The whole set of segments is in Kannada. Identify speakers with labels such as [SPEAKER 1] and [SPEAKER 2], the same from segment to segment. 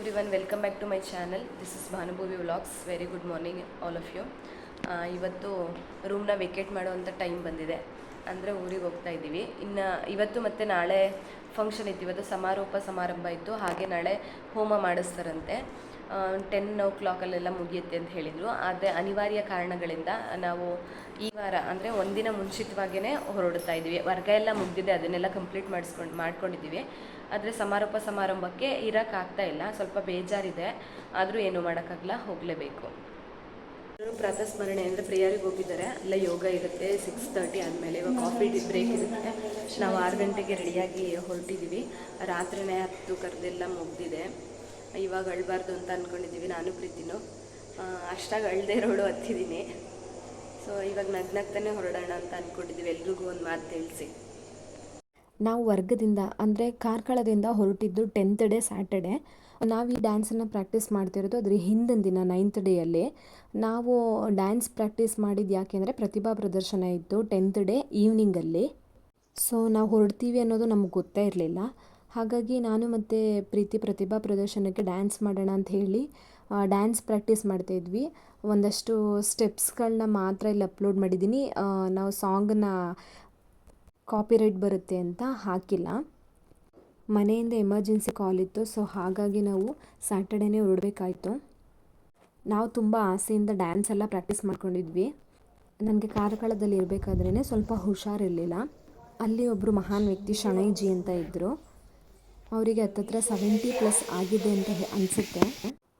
[SPEAKER 1] everyone, welcome back to my channel. This is Bhanubhavi Vlogs. Very good morning all of you. ಇವತ್ತು ರೂಮ್ನ ವೇಕೇಟ್ ಮಾಡುವಂಥ ಟೈಮ್ ಬಂದಿದೆ. ಅಂದರೆ ಊರಿಗೆ ಹೋಗ್ತಾ ಇದ್ದೀವಿ. ಇನ್ನು ಇವತ್ತು ಮತ್ತು ನಾಳೆ ಫಂಕ್ಷನ್ ಇತ್ತು. ಇವತ್ತು ಸಮಾರಂಭ ಇತ್ತು. ಹಾಗೆ ನಾಳೆ ಹೋಮ ಮಾಡಿಸ್ತಾರಂತೆ. 10 o'clock ಮುಗಿಯುತ್ತೆ ಅಂತ ಹೇಳಿದರು. ಆದರೆ ಅನಿವಾರ್ಯ ಕಾರಣಗಳಿಂದ ನಾವು ಈ ವಾರ ಅಂದರೆ ಒಂದಿನ ಮುಂಚಿತವಾಗಿಯೇ ಹೊರಡ್ತಾ ಇದ್ದೀವಿ. ವರ್ಗ ಎಲ್ಲ ಮುಗಿದಿದೆ, ಅದನ್ನೆಲ್ಲ ಕಂಪ್ಲೀಟ್ ಮಾಡ್ಕೊಂಡಿದ್ದೀವಿ. ಆದರೆ ಸಮಾರಂಭಕ್ಕೆ ಇರೋಕ್ಕಾಗ್ತಾ ಇಲ್ಲ, ಸ್ವಲ್ಪ ಬೇಜಾರಿದೆ. ಆದರೂ ಏನು ಮಾಡೋಕ್ಕಾಗಲ್ಲ, ಹೋಗಲೇಬೇಕು. ಪ್ರಾತಃ ಸ್ಮರಣೆ ಅಂದರೆ ಪ್ರೇಯರಿಗೆ ಹೋಗಿದ್ದಾರೆ. ಅಲ್ಲ ಯೋಗ ಇರುತ್ತೆ 6:30 ಆದಮೇಲೆ. ಇವಾಗ ಕಾಫಿ ಬ್ರೇಕ್ ಇರುತ್ತೆ. ನಾವು 6 ಗಂಟೆಗೆ ರೆಡಿಯಾಗಿ ಹೊರಟಿದ್ದೀವಿ. ರಾತ್ರಿನೇ 10 ಕರೆದೆಲ್ಲ ಮುಗಿದಿದೆ. ಇವಾಗ ಅಳಬಾರ್ದು ಅಂತ ಅಂದ್ಕೊಂಡಿದ್ದೀವಿ, ನಾನು ಪ್ರೀತಿನೂ. ಅಷ್ಟಾಗಿ ಅಳದೇ ರೋಡು ಹತ್ತಿದ್ದೀನಿ. ಸೊ ಇವಾಗ ನಗ್ನಗ್ತಾನೆ ಹೊರಡೋಣ ಅಂತ ಅಂದ್ಕೊಂಡಿದ್ದೀವಿ. ಎಲ್ರಿಗೂ ಒಂದು ಮಾತು ತಿಳಿಸಿ.
[SPEAKER 2] ನಾವು ವರ್ಗದಿಂದ ಅಂದರೆ ಕಾರ್ಕಳದಿಂದ ಹೊರಟಿದ್ದು 10th ಡೇ ಸ್ಯಾಟರ್ಡೆ. ನಾವು ಈ ಡ್ಯಾನ್ಸನ್ನು ಪ್ರಾಕ್ಟೀಸ್ ಮಾಡ್ತಿರೋದು ಅದ್ರ ಹಿಂದಿನ ದಿನ 9th ಡೇಯಲ್ಲಿ. ನಾವು ಡ್ಯಾನ್ಸ್ ಪ್ರಾಕ್ಟೀಸ್ ಮಾಡಿದ್ದು ಯಾಕೆಂದರೆ ಪ್ರತಿಭಾ ಪ್ರದರ್ಶನ ಇತ್ತು 10th ಡೇ ಈವ್ನಿಂಗಲ್ಲಿ. ಸೊ ನಾವು ಹೊರಡ್ತೀವಿ ಅನ್ನೋದು ನಮಗೆ ಗೊತ್ತೇ ಇರಲಿಲ್ಲ. ಹಾಗಾಗಿ ನಾನು ಮತ್ತು ಪ್ರೀತಿ ಪ್ರತಿಭಾ ಪ್ರದರ್ಶನಕ್ಕೆ ಡ್ಯಾನ್ಸ್ ಮಾಡೋಣ ಅಂತ ಹೇಳಿ ಡ್ಯಾನ್ಸ್ ಪ್ರಾಕ್ಟೀಸ್ ಮಾಡ್ತಾಯಿದ್ವಿ. ಒಂದಷ್ಟು ಸ್ಟೆಪ್ಸ್ಗಳನ್ನ ಮಾತ್ರ ಇಲ್ಲಿ ಅಪ್ಲೋಡ್ ಮಾಡಿದ್ದೀನಿ. ನಾವು ಸಾಂಗನ್ನ ಕಾಪಿರೈಟ್ ಬರುತ್ತೆ ಅಂತ ಹಾಕಿಲ್ಲ. ಮನೆಯಿಂದ ಎಮರ್ಜೆನ್ಸಿ ಕಾಲ್ ಇತ್ತು. ಸೊ ಹಾಗಾಗಿ ನಾವು ಸ್ಯಾಟರ್ಡೇನೇ ಹೊರಡಬೇಕಾಯಿತು. ನಾವು ತುಂಬ ಆಸೆಯಿಂದ ಡ್ಯಾನ್ಸ್ ಎಲ್ಲ ಪ್ರಾಕ್ಟೀಸ್ ಮಾಡ್ಕೊಂಡಿದ್ವಿ. ನನಗೆ ಕಾರ್ಕಳದಲ್ಲಿ ಇರಬೇಕಾದ್ರೇ ಸ್ವಲ್ಪ ಹುಷಾರಿರಲಿಲ್ಲ. ಅಲ್ಲಿ ಒಬ್ಬರು ಮಹಾನ್ ವ್ಯಕ್ತಿ ಶಣೈಜಿ ಅಂತ ಇದ್ದರು. ಅವರಿಗೆ ಹತ್ತತ್ರ 70+ ಆಗಿದೆ ಅಂತ ಅನಿಸುತ್ತೆ.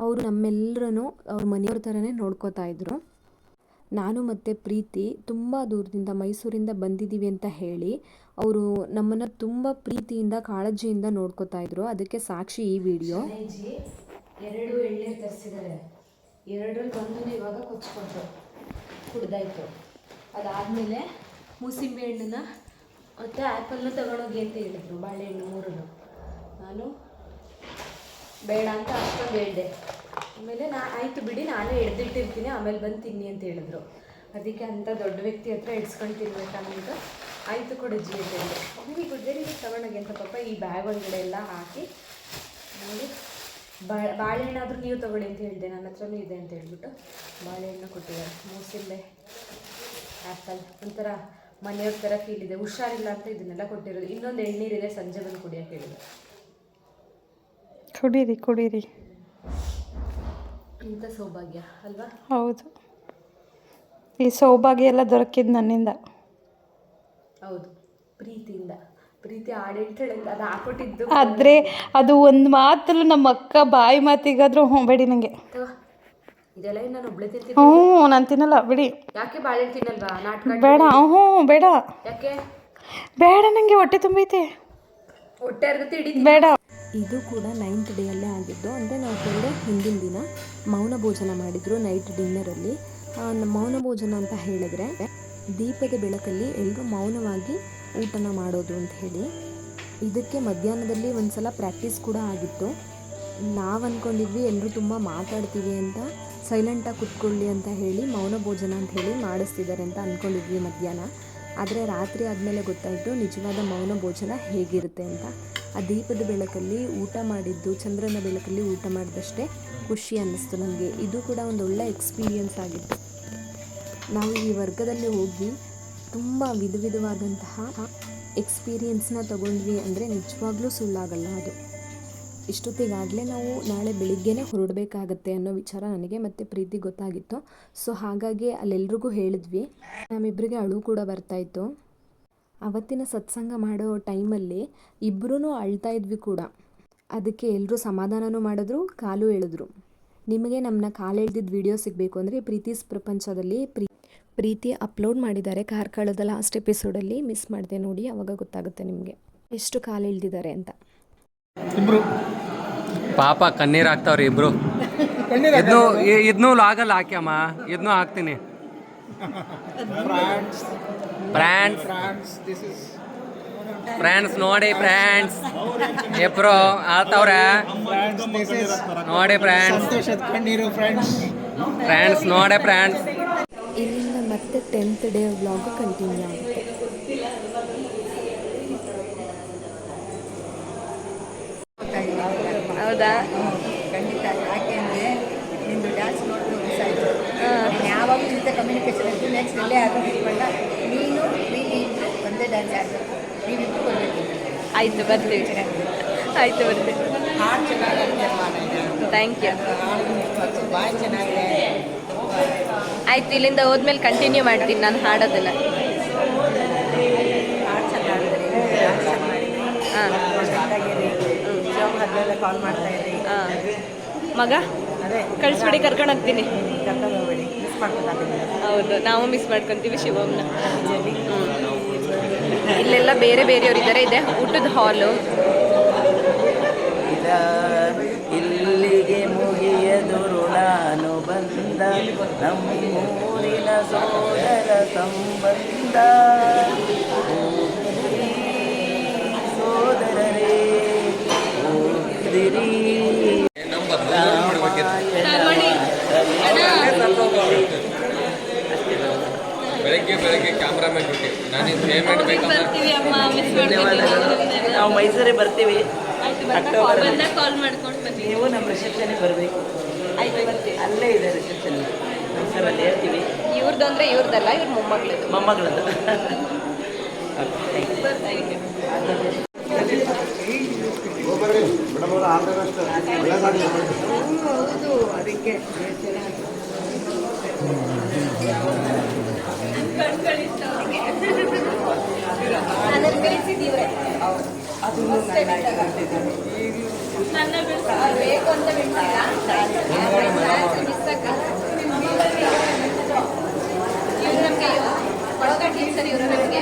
[SPEAKER 2] ಅವರು ನಮ್ಮೆಲ್ಲರೂ ಅವ್ರ ಮನೆಯವ್ರ ಥರನೇ ನೋಡ್ಕೋತಾ ಇದ್ರು. ನಾನು ಮತ್ತು ಪ್ರೀತಿ ತುಂಬ ದೂರದಿಂದ ಮೈಸೂರಿಂದ ಬಂದಿದ್ದೀವಿ ಅಂತ ಹೇಳಿ ಅವರು ನಮ್ಮನ್ನು ತುಂಬ ಪ್ರೀತಿಯಿಂದ ಕಾಳಜಿಯಿಂದ ನೋಡ್ಕೋತಾ ಇದ್ರು. ಅದಕ್ಕೆ ಸಾಕ್ಷಿ ಈ ವಿಡಿಯೋ.
[SPEAKER 1] 2 ಎಳ್ನೀರು ತರಿಸಿದ್ದಾರೆ. 2ರಲ್ಲಿ ಒಂದನ್ನು ಇವಾಗ ಕೊಚ್ಕೊಂಡ್ರು, ಕುಡ್ದಾಯ್ತು. ಅದಾದಮೇಲೆ ಮೂಸಂಬಿ ಹಣ್ಣನ್ನ ಮತ್ತು ಆ್ಯಪಲ್ನ ತಗೊಂಡೋಗಿ ಅಂತ ಹೇಳಿದ್ರು. ಬಾಳೆಹಣ್ಣು 3. ನಾನು ಬೇಡ ಅಂತ ಅಷ್ಟೊಂದು ಹೇಳಿದೆ. ಆಮೇಲೆ ಆಯಿತು ಬಿಡಿ, ನಾನೇ ಹಿಡ್ದಿಟ್ಟಿರ್ತೀನಿ, ಆಮೇಲೆ ಬಂದು ತಿನ್ನಿ ಅಂತ ಹೇಳಿದ್ರು. ಅದಕ್ಕೆ ಅಂಥ ದೊಡ್ಡ ವ್ಯಕ್ತಿ ಹತ್ರ ಇಡ್ಸ್ಕೊಂಡು ತಿನ್ಬೇಕಂತ ಆಯಿತು ಕೊಡಜ್ಜಿ ಅಂತ ಹೇಳಿದೆ. ವೆರಿ ಗುಡ್ ತಗೊಂಡೋಗಿ ಅಂತ ಪಾಪ ಈ ಬ್ಯಾಗ್ ಒಳಗಡೆ ಎಲ್ಲ ಹಾಕಿ ನೋಡಿ. ಬಾಳೆಹಣ್ಣಾದರೂ ನೀವು ತೊಗೊಳ್ಳಿ ಅಂತ ಹೇಳಿದೆ, ನನ್ನ ಹತ್ರನೂ ಇದೆ ಅಂತ ಹೇಳ್ಬಿಟ್ಟು ಬಾಳೆಹಣ್ಣು ಕೊಟ್ಟಿದ್ದಾರೆ. ಮೂಸಂಬೆ, ಆ್ಯಪಲ್, ಒಂಥರ ಮನೆಯವ್ರ ಥರ ಫೀಲ್ ಇದೆ. ಹುಷಾರಿಲ್ಲ ಅಂತ ಇದನ್ನೆಲ್ಲ ಕೊಟ್ಟಿರೋದು. ಇನ್ನೊಂದು ಎಳ್ನೀರಿದೆ, ಸಂಜೆ ಬಂದು ಕುಡಿಯೋಕೆ ಹೇಳಿದೆ.
[SPEAKER 3] ಕುಡೀರಿ.
[SPEAKER 1] ಇಂಥ ಸೌಭಾಗ್ಯ ಅಲ್ವಾ?
[SPEAKER 3] ಹೌದು, ಈ ಸೌಭಾಗ್ಯ ಎಲ್ಲ ದೊರಕಿದ್ದು ನನ್ನಿಂದ.
[SPEAKER 1] ಹೌದು, ಪ್ರೀತಿಯಿಂದ. ಪ್ರೀತಿ ಆಡಳಿತಾಳೆ ಅದು ಹಾಕೊಟ್ಟಿದ್ದು.
[SPEAKER 3] ಆದರೆ ಅದು ಒಂದು ಮಾತಲ್ಲೂ ನಮ್ಮ ಅಕ್ಕ ಬಾಯಿ ಮಾತಿಗಾದರೂ ಬೇಡಿ ನನಗೆ.
[SPEAKER 1] ಇದೆಲ್ಲ ನಾನು ಒಬ್ಳೆ ತಿಂತೀನಿ.
[SPEAKER 3] ನಾನು ತಿನ್ನಲ್ಲ ಬಿಡಿ.
[SPEAKER 1] ಯಾಕೆ ಬಾಳೆಹಣ್ಣು ತಿನ್ನಲ್ವಾ? ನಾಟಕ
[SPEAKER 3] ಬೇಡ. ಬೇಡ.
[SPEAKER 1] ಯಾಕೆ
[SPEAKER 3] ಬೇಡ, ನನಗೆ ಹೊಟ್ಟೆ ತುಂಬೈತೆ.
[SPEAKER 1] ಹೊಟ್ಟೆ ಅರ್ಗತ್ತೆ ಇಡೀ
[SPEAKER 3] ಬೇಡ.
[SPEAKER 2] ಇದು ಕೂಡ 9th ಡೇಯಲ್ಲೇ ಆಗಿದ್ದು. ಅಂದರೆ ನಾವು ಹೊರಡೆ ಹಿಂದಿನ ದಿನ ಮೌನ ಭೋಜನ ಮಾಡಿದರು ನೈಟ್ ಡಿನ್ನರಲ್ಲಿ. ಮೌನ ಭೋಜನ ಅಂತ ಹೇಳಿದ್ರೆ ದೀಪದ ಬೆಳಕಲ್ಲಿ ಎಲ್ಲರೂ ಮೌನವಾಗಿ ಊಟನ ಮಾಡೋದು ಅಂತ ಹೇಳಿ. ಇದಕ್ಕೆ ಮಧ್ಯಾಹ್ನದಲ್ಲಿ ಒಂದು ಸಲ ಪ್ರಾಕ್ಟೀಸ್ ಕೂಡ ಆಗಿತ್ತು. ನಾವು ಅಂದ್ಕೊಂಡಿದ್ವಿ ಎಲ್ಲರೂ ತುಂಬ ಮಾತಾಡ್ತೀವಿ ಅಂತ, ಸೈಲೆಂಟಾಗಿ ಕುತ್ಕೊಳ್ಳಿ ಅಂತ ಹೇಳಿ ಮೌನ ಭೋಜನ ಅಂತ ಹೇಳಿ ಮಾಡಿಸ್ತಿದ್ದಾರೆ ಅಂತ ಅಂದ್ಕೊಂಡಿದ್ವಿ ಮಧ್ಯಾಹ್ನ. ಆದರೆ ರಾತ್ರಿ ಆದಮೇಲೆ ಗೊತ್ತಾಯಿತು ನಿಜವಾದ ಮೌನ ಭೋಜನ ಹೇಗಿರುತ್ತೆ ಅಂತ. ಆ ದೀಪದ ಬೆಳಕಲ್ಲಿ ಊಟ ಮಾಡಿದ್ದು, ಚಂದ್ರನ ಬೆಳಕಲ್ಲಿ ಊಟ ಮಾಡಿದಷ್ಟೇ ಖುಷಿ ಅನ್ನಿಸ್ತು ನನಗೆ. ಇದು ಕೂಡ ಒಂದು ಒಳ್ಳೆ ಎಕ್ಸ್ಪೀರಿಯನ್ಸ್ ಆಗಿತ್ತು. ನಾವು ಈ ವರ್ಗದಲ್ಲಿ ಹೋಗಿ ತುಂಬ ವಿಧವಾದಂತಹ ಎಕ್ಸ್ಪೀರಿಯನ್ಸ್ನ ತಗೊಂಡ್ವಿ ಅಂದರೆ ನಿಜವಾಗ್ಲೂ ಸುಳ್ಳಾಗಲ್ಲ ಅದು. ಇಷ್ಟೊತ್ತಿಗಾಗಲೇ ನಾವು ನಾಳೆ ಬೆಳಿಗ್ಗೆನೇ ಹೊರಡಬೇಕಾಗತ್ತೆ ಅನ್ನೋ ವಿಚಾರ ನನಗೆ ಮತ್ತು ಪ್ರೀತಿ ಗೊತ್ತಾಗಿತ್ತು. ಸೊ ಹಾಗಾಗಿ ಅಲ್ಲೆಲ್ರಿಗೂ ಹೇಳಿದ್ವಿ. ನಮ್ಮಿಬ್ಬರಿಗೆ ಅಳು ಕೂಡ ಬರ್ತಾಯಿತ್ತು. ಅವತ್ತಿನ ಸತ್ಸಂಗ ಮಾಡೋ ಟೈಮಲ್ಲಿ ಇಬ್ಬರೂ ಅಳ್ತಾ ಇದ್ವಿ ಕೂಡ. ಅದಕ್ಕೆ ಎಲ್ಲರೂ ಸಮಾಧಾನನೂ ಮಾಡಿದ್ರು, ಕಾಲು ಎಳೆದ್ರು. ನಿಮಗೆ ನಮ್ಮನ್ನ ಕಾಲು ಎಳೆದಿದ್ದ ವಿಡಿಯೋ ಸಿಗಬೇಕು ಅಂದರೆ ಪ್ರೀತಿಸ್ ಪ್ರಪಂಚದಲ್ಲಿ ಪ್ರೀತಿ ಅಪ್ಲೋಡ್ ಮಾಡಿದ್ದಾರೆ. ಕಾರ್ಕಳದ ಲಾಸ್ಟ್ ಎಪಿಸೋಡಲ್ಲಿ ಮಿಸ್ ಮಾಡಿದೆ ನೋಡಿ, ಆವಾಗ ಗೊತ್ತಾಗುತ್ತೆ ನಿಮಗೆ ಎಷ್ಟು ಕಾಲು ಎಳೆದಿದ್ದಾರೆ ಅಂತ.
[SPEAKER 4] ಇಬ್ರು ಪಾಪ ಕಣ್ಣೀರು ಹಾಕ್ತಾವ್ರಿ ಇಬ್ರು. ಇದನ್ನೂ ಲಾಗಲ್ಲ ಹಾಕ್ಯಮ್ಮ, ಇದನ್ನೂ ಹಾಕ್ತೀನಿ. ಫ್ರೆಂಡ್ಸ್ ನೋಡಿ, ಫ್ರೆಂಡ್ಸ್ ಇಬ್ರು ಆತವ್ರೆ ನೋಡಿ. ಫ್ರೆಂಡ್ಸ್ ನೋಡಿ ಫ್ರೆಂಡ್ಸ್.
[SPEAKER 2] ಇಲ್ಲಿಂದ ಮತ್ತೆ 10th ಡೇ ವ್ಲಾಗ್ ಕಂಟಿನ್ಯೂ ಆಗುತ್ತೆ.
[SPEAKER 1] ಹೌದಾ?
[SPEAKER 5] ಖಂಡಿತ. ಯಾಕೆಂದರೆ ನಿಮ್ಮದು ಡ್ಯಾನ್ಸ್ ನೋಡಿದ್ರೆ ಮಿಸ್ ಆಯಿತು. ಯಾವಾಗಲೂ ಇಂಥ ಕಮ್ಯುನಿಕೇಷನ್ ಇತ್ತು. ನೆಕ್ಸ್ಟ್ ಇಲ್ಲೇ ಆದರೂ ಇಟ್ಕೊಂಡ ನೀನು ಪ್ರೀತಿ ಇದ್ದು ಒಂದೇ ಡ್ಯಾನ್ಸ್ ಆಡಬೇಕು. ನೀವಿಬ್ಬರು ಬರಬೇಕು.
[SPEAKER 1] ಆಯಿತು, ಬರ್ತೀವಿ. ಆಯಿತು, ಬರ್ತೀವಿ.
[SPEAKER 5] ಹಾಡು ಚೆನ್ನಾಗಿದೆ.
[SPEAKER 1] Thank you.
[SPEAKER 5] ಹಾಡು ಭಾಳ ಚೆನ್ನಾಗಿದೆ.
[SPEAKER 1] ಆಯಿತು, ಇಲ್ಲಿಂದ ಹೋದ್ಮೇಲೆ ಕಂಟಿನ್ಯೂ ಮಾಡ್ತೀನಿ ನಾನು ಹಾಡೋದನ್ನು.
[SPEAKER 5] ಹಾಡು ಚೆನ್ನಾಗಿದ್ರಿ, ಡ್ಯಾನ್ಸ್ ಚೆನ್ನಾಗಿದ್ರಿ.
[SPEAKER 1] ಹಾಂ
[SPEAKER 5] ಹದಿನೆಲ್ಲ ಕಾಲ್ ಮಾಡ್ತಾ ಇದ್ರಿ.
[SPEAKER 1] ಹಾಂ ಮಗ
[SPEAKER 5] ಅದೇ
[SPEAKER 1] ಕಳಿಸ್ಬಿಡಿ, ಕರ್ಕೊಂಡು ಹೋಗ್ತೀನಿ.
[SPEAKER 5] ಕರ್ಕೊಂಡು ಹೋಗ್ಬೇಡಿ, ಮಿಸ್ ಮಾಡ್ಕೊತಾತೀನಿ.
[SPEAKER 1] ಹೌದು, ನಾವು ಮಿಸ್ ಮಾಡ್ಕೊತೀವಿ ಶಿವಮ್ನ. ಇಲ್ಲೆಲ್ಲ ಬೇರೆ ಬೇರೆಯವರಿದ್ದಾರೆ. ಇದೆ ಊಟದ ಹಾಲು.
[SPEAKER 6] ಇಲ್ಲಿಗೆ ಮುಗಿಯದುರು ನಾನು ಬಂದ ನಮ್ಮೂರಿನ ಸೋದರ ಸಂಬಂಧ. ಸೋದರರೇ ಓದಿರಿ
[SPEAKER 4] ಬೆಳಗ್ಗೆ ಕ್ಯಾಮ್ರಾಮನ್ ಡ್ಯೂಟಿ. ನಾನು ಪೇಮೆಂಟ್ ಬೇಕಂದ್ರೆ
[SPEAKER 6] ನಾವು ಮೈಸೂರಿಗೆ ಬರ್ತೀವಿ. ಅಕ್ಟೋಬರ್
[SPEAKER 1] ಕಾಲ್ ಮಾಡ್ಕೊಂಡು ಬರ್ತೀವಿ.
[SPEAKER 6] ನೀವು ನಮ್ಮ ರಿಸೆಪ್ಷನ್ಗೆ ಬರಬೇಕು.
[SPEAKER 1] ಆಯ್ತು, ಬರ್ತೀವಿ.
[SPEAKER 6] ಅಲ್ಲೇ ಇದೆ ರಿಸೆಪ್ಷನ್, ಮೈಸೂರಲ್ಲಿ ಹೇಳ್ತೀವಿ.
[SPEAKER 1] ಇವ್ರದ್ದು ಅಂದರೆ ಇವ್ರದ್ದಲ್ಲ, ಇವ್ರ ಮೊಮ್ಮಗಳದ್ದು.
[SPEAKER 6] ಮೊಮ್ಮಗಳದ್ದು.
[SPEAKER 5] ಹೌದು, ಅದಕ್ಕೆ
[SPEAKER 1] ನನ್ನ ಬೇಕು ಅಂತ ಬಿಡ್ತೀರಾ? ಇವರು ನಮಗೆ ಒಳಗ ಟೀಚರ್. ಇವರು ನಮಗೆ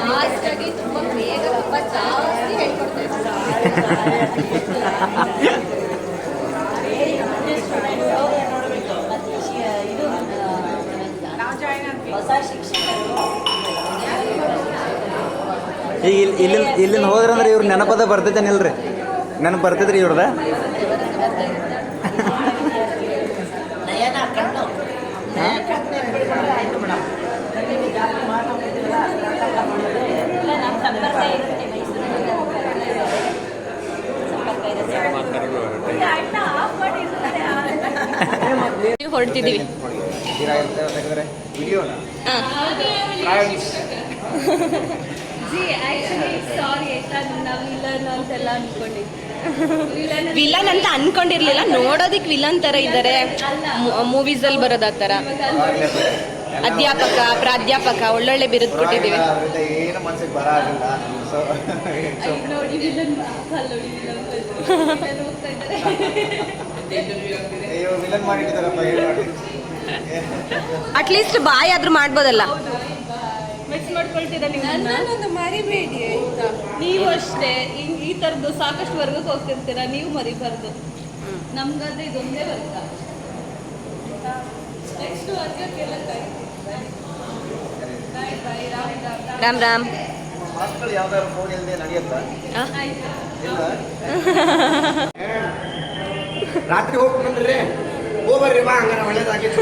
[SPEAKER 1] ಫಾಸ್ಟಾಗಿ ತುಂಬ ಬೇಗ ತುಂಬ ಜಾಸ್ತಿ ಹೇಳ್ಕೊಡ್ತಾ
[SPEAKER 7] ಈಗ ಇಲ್ಲಿಂದ ಹೋದ್ರಂದ್ರೆ ಇವ್ರ ನೆನಪದ ಬರ್ತೈತೇನಿಲ್ರಿ? ನೆನಪು ಬರ್ತೈತ್ರಿ ಇವ್ರದ?
[SPEAKER 1] ಹೊರಡ್ತಿದ್ದೀವಿ. ವಿಲನ್ ಅಂತ ಅನ್ಕೊಂಡಿರ್ಲಿಲ್ಲ. ನೋಡೋದಿಕ್ ವಿಲನ್ ತರ ಇದ್ದಾರೆ. ಮೂವೀಸ್ ಅಲ್ಲಿ ಬರೋದ ತರ. ಅಧ್ಯಾಪಕ, ಪ್ರಾಧ್ಯಾಪಕ ಒಳ್ಳೊಳ್ಳೆ ಬಿರುದು ಕೊಟ್ಟಿದ್ದೀವಿ. ಅಟ್ಲೀಸ್ಟ್ ಬಾಯ್ ಆದ್ರೂ ಮಾಡ್ಬೋದಲ್ಲ. ಮಿಸ್ ಮಾಡ್ಕೊಳ್ತೀರಾ ನೀವು? ನನ್ನನ್ನು ಮರಿಬೇಡಿ ಆಯ್ತಾ? ನೀವು ಅಷ್ಟೇ ಈ ಥರದ್ದು ಸಾಕಷ್ಟು ವರ್ಗಕ್ಕೆ ಹೋಗ್ತಿರ್ತೀರಾ, ನೀವು ಮರಿಬಾರ್ದು. ನಮ್ಗಾದ್ರೆ ಇದೊಂದೇ ವರ್ಗ. ನೆಕ್ಸ್ಟ್ ವರ್ಗಕ್ಕೆಲ್ಲ ರಾಮ್ ರಾಮ್.
[SPEAKER 7] ಮಕ್ಕಳು ಯಾವ್ದಾದ್ರು ಫೋನ್ ಇಲ್ಲದೆ ನಡೆಯುತ್ತಾ? ರಾತ್ರಿ ಹೋಗಿ ಬಂದ್ರಿ ಹೋಗ್ಬರ್ರಿ ಬಾ, ಹಂಗಾರ ಒಳ್ಳೇದಾಗಿತ್ತು.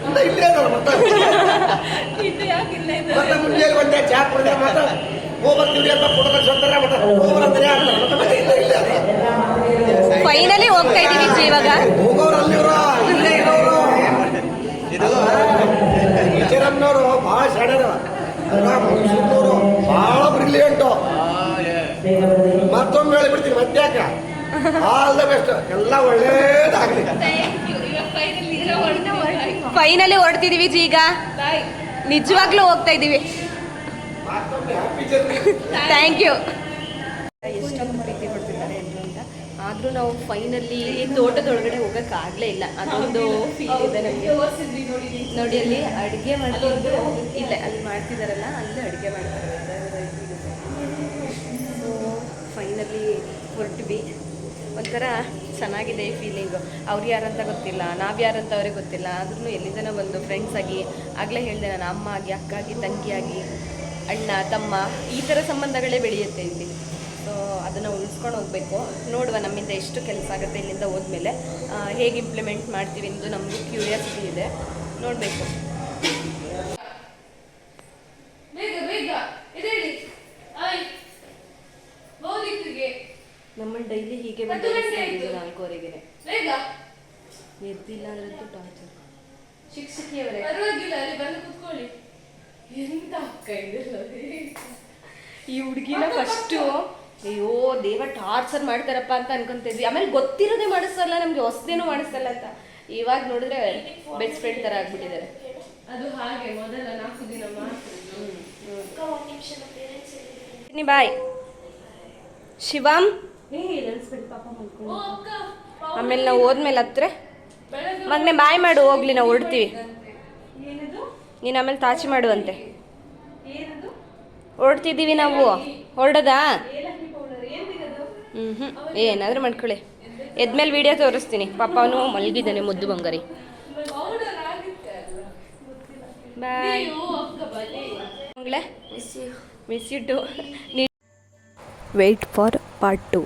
[SPEAKER 7] ಮತ್ತೆ ಇಲ್ಲೇ ಮತ್ತೆ ಮುಂಜಾನೆ ಬಂದೆ ಚಾ ಕುಡಿದೆ ಮತ್ತೆ ಹೋಗ್ಬರ್ತೀವಿ ಅಂತ ಕೊಡ್ತಾರೆ.
[SPEAKER 1] ಫೈನಲಿ ಹೋಗ್ತಾ ಇದೀವಿ ಇವಾಗ.
[SPEAKER 7] ಹೋಗೋರು ಅಲ್ಲಿವ್ರು, ಇಲ್ಲೇ ಇರೋರು. ಇದು ವಿಚಾರಮ್ನವರು ಭಾಳ ಶಾಣ್ಯರು, ಮೈಸೂರಿನವರು ಭಾಳ ಬ್ರಿಲಿಯಂಟು. ಮತ್ತೊಮ್ಮೆ ಹೇಳಿಬಿಡ್ತೀನಿ, ಮತ್ತ್ಯಾಕ. ಆಲ್ ದ ಬೆಸ್ಟ್, ಎಲ್ಲ ಒಳ್ಳೇದಾಗಲಿ.
[SPEAKER 1] ಫೈನಲಿ ಹೊರಡ್ತಿದೀವಿ ಜಿ. ಈಗ ನಿಜವಾಗ್ಲೂ ಹೋಗ್ತಾ ಇದೀವಿ. Thank you. ಎಷ್ಟೊಂದು ಪ್ರೀತಿ ಕೊಡ್ತಿದ್ದಾರೆ ಎಲ್ಲರೂ ಅಂತ. ಆದರೂ ನಾವು ಫೈನಲಿ ತೋಟದೊಳಗಡೆ ಹೋಗೋಕ್ಕಾಗಲೇ ಇಲ್ಲ. ಅದೊಂದು ಫೀಲ್ ಇದೆ ನಮಗೆ. ನೋಡಿ ಅಲ್ಲಿ ಅಡುಗೆ ಮಾಡ್ತಿದ್ದು, ಇಲ್ಲ ಅಲ್ಲಿ ಮಾಡ್ತಿದ್ದಾರಲ್ಲ, ಅಲ್ಲಿ ಅಡುಗೆ ಮಾಡ್ತಾರೆ. ಸೊ ಫೈನಲಿ ಹೊರಟ್ವಿ. ಒಂಥರ ಚೆನ್ನಾಗಿದೆ ಫೀಲಿಂಗು. ಅವ್ರು ಯಾರಂತ ಗೊತ್ತಿಲ್ಲ, ನಾವು ಯಾರಂತ ಅವ್ರಿಗೆ ಗೊತ್ತಿಲ್ಲ. ಆದ್ರೂ ಎಲ್ಲಿಂದನೋ ಬಂದು ಫ್ರೆಂಡ್ಸ್ ಆಗಿ, ಆಗಲೇ ಹೇಳಿದೆ ನಾನು, ಅಮ್ಮ ಆಗಿ, ಅಕ್ಕ ಆಗಿ, ತಂಗಿಯಾಗಿ, ಅಣ್ಣ ತಮ್ಮ, ಈ ಥರ ಸಂಬಂಧಗಳೇ ಬೆಳೆಯುತ್ತೆ ಇಲ್ಲಿ. ಸೊ ಅದನ್ನು ಉಳಿಸ್ಕೊಂಡು ಹೋಗಬೇಕು. ನೋಡುವ ನಮ್ಮಿಂದ ಎಷ್ಟು ಕೆಲಸ ಆಗುತ್ತೆ ಇಲ್ಲಿಂದ ಹೋದ್ಮೇಲೆ. ಹೇಗೆ ಇಂಪ್ಲಿಮೆಂಟ್ ಮಾಡ್ತೀವಿ ಎಂದು ನಮಗೂ ಕ್ಯೂರಿಯಾಸಿಟಿ ಇದೆ, ನೋಡಬೇಕು. ನಮ್ಮನ್ನು ಡೈಲಿ ಹೀಗೆ 4:15 ಎದ್ದಿಲ್ಲ ಅಂದ್ರಂತೂ ಟಾರ್ಚರ್. ಶಿಕ್ಷಕಿಯವರೇ ಎಂತ ಅಕ್ಕ ಇದೆಲ್ಲ? ಈ ಹುಡುಗಿನ ಫಸ್ಟು ಅಯ್ಯೋ ದೇವ ಟಾರ್ಚರ್ ಮಾಡ್ತಾರಪ್ಪ ಅಂತ ಅನ್ಕೊಂತಿದ್ವಿ. ಆಮೇಲೆ ಗೊತ್ತಿರೋದೇ ಮಾಡಿಸ್ತಲ್ಲ, ನಮ್ಗೆ ಹೊಸದೇನೂ ಮಾಡಿಸ್ತಲ್ಲ ಅಂತ. ಇವಾಗ ನೋಡಿದ್ರೆ ಬೆಸ್ಟ್ ಫ್ರೆಂಡ್ ಥರ ಆಗ್ಬಿಟ್ಟಿದ್ದಾರೆ. ಅದು ಹಾಗೆ ಮೊದಲ 4 ದಿನ ಮಾತ್ರ. ಬಾಯ್ ಶಿವಮ್. ಆಮೇಲೆ ನಾವು ಹೋದ್ಮೇಲೆ ಹತ್ರ ಮಗನೆ ಬಾಯ್ ಮಾಡು, ಹೋಗ್ಲಿ ನಾವು ಹೊರಡ್ತೀವಿ. ನೀನು ಆಮೇಲೆ ತಾಚಿ ಮಾಡುವಂತೆ. ಹೊರಡ್ತಿದ್ದೀವಿ ನಾವು. ಹೊರಡದಾ? ಏನಾದರೂ ಮಾಡ್ಕೊಳ್ಳಿ. ಎದ್ಮೇಲೆ ವಿಡಿಯೋ ತೋರಿಸ್ತೀನಿ. ಪಾಪ ಅವನು ಮಲಗಿದ್ದಾನೆ ಮುದ್ದು ಬಂಗಾರಿ. Bye miss you too. Wait for part 2.